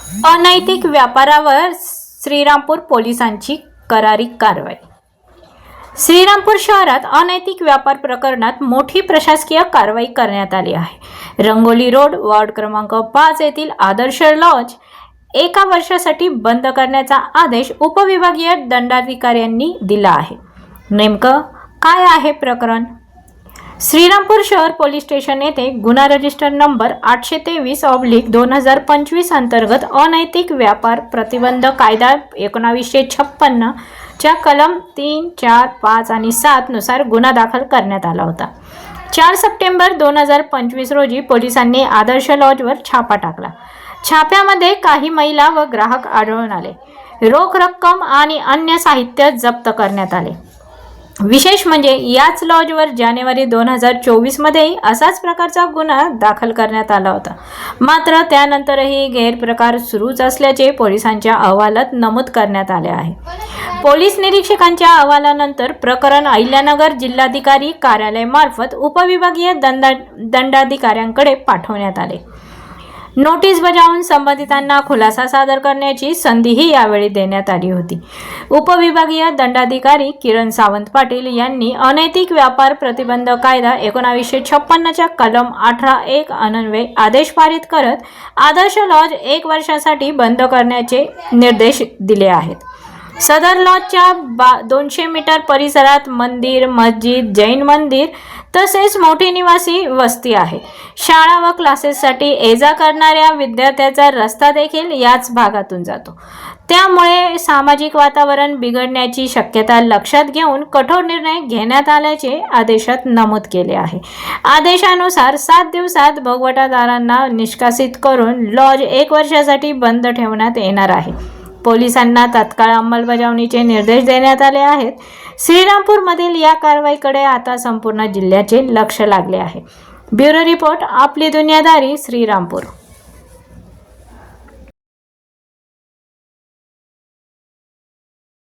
अनैतिक व्यापारावर श्रीरामपूर पोलिसांची करारी कारवाई। श्रीरामपूर शहरात अनैतिक व्यापार प्रकरणात मोठी प्रशासकीय कारवाई करण्यात आली आहे। रंगोली रोड वार्ड क्रमांक 5 येथील आदर्श लॉज 1 वर्षासाठी बंद करण्याचा आदेश उपविभागीय दंडाधिकाऱ्यांनी दिला आहे। नेमकं काय आहे प्रकरण? श्रीरामपूर शहर पोलीस स्टेशन येथे गुन्हा रजिस्टर नंबर 823/2025 अंतर्गत अनैतिक व्यापार प्रतिबंध कायदा 1956 च्या कलम 3, 4, 5 आणि 7 नुसार गुन्हा दाखल करण्यात आला होता। 4 सप्टेंबर 2025 रोजी पोलिसांनी आदर्श लॉजवर छापा टाकला। छाप्यामध्ये काही महिला व ग्राहक आढळून आले। रोख रक्कम आणि अन्य साहित्य जप्त करण्यात आले। विशेष म्हणजे याच लॉजवर जानेवारी 2024 मध्ये असाच प्रकारचा गुन्हा दाखल करण्यात आला होता। मात्र त्यानंतरही गैरप्रकार सुरूच असल्याचे पोलिसांच्या अहवालात नमूद करण्यात आले आहे। पोलीस निरीक्षकांच्या अहवालानंतर प्रकरण अहिल्यानगर जिल्हाधिकारी कार्यालयामार्फत उपविभागीय दंडाधिकाऱ्यांकडे पाठवण्यात आले। नोटीस बजावून संबंधितांना खुलासा सादर करण्याची संधीही यावेळी देण्यात आली होती। उपविभागीय दंडाधिकारी किरण सावंत पाटील यांनी अनैतिक व्यापार प्रतिबंध कायदा 1956 च्या कलम 18(1) अन्वये आदेश पारित करत आदर्श लॉज 1 वर्षासाठी बंद करण्याचे निर्देश दिले आहेत। सदर लॉजच्या 200 मीटर परिसरात मंदिर, मस्जिद, जैन मंदिर तसेच मोठी निवासी वस्ती आहे। शाळा व क्लासेससाठी ये-जा करणाऱ्या विद्यार्थ्यांचा रस्ता देखील याच भागातून जातो। त्यामुळे सामाजिक वातावरण बिघडण्याची शक्यता लक्षात घेऊन कठोर निर्णय घेण्यात आल्याचे आदेशात नमूद केले आहे। आदेशानुसार 7 दिवसात भोगवटादारांना निष्कासित करून लॉज 1 वर्षासाठी बंद ठेवण्यात येणार आहे। पोलिसांना तात्काळ अंमलबजावणीचे निर्देश देण्यात आले आहेत। श्रीरामपूरमधील या कारवाईकडे आता संपूर्ण जिल्ह्याचे लक्ष लागले आहे। ब्युरो रिपोर्ट, आपली दुनियादारी, श्रीरामपूर।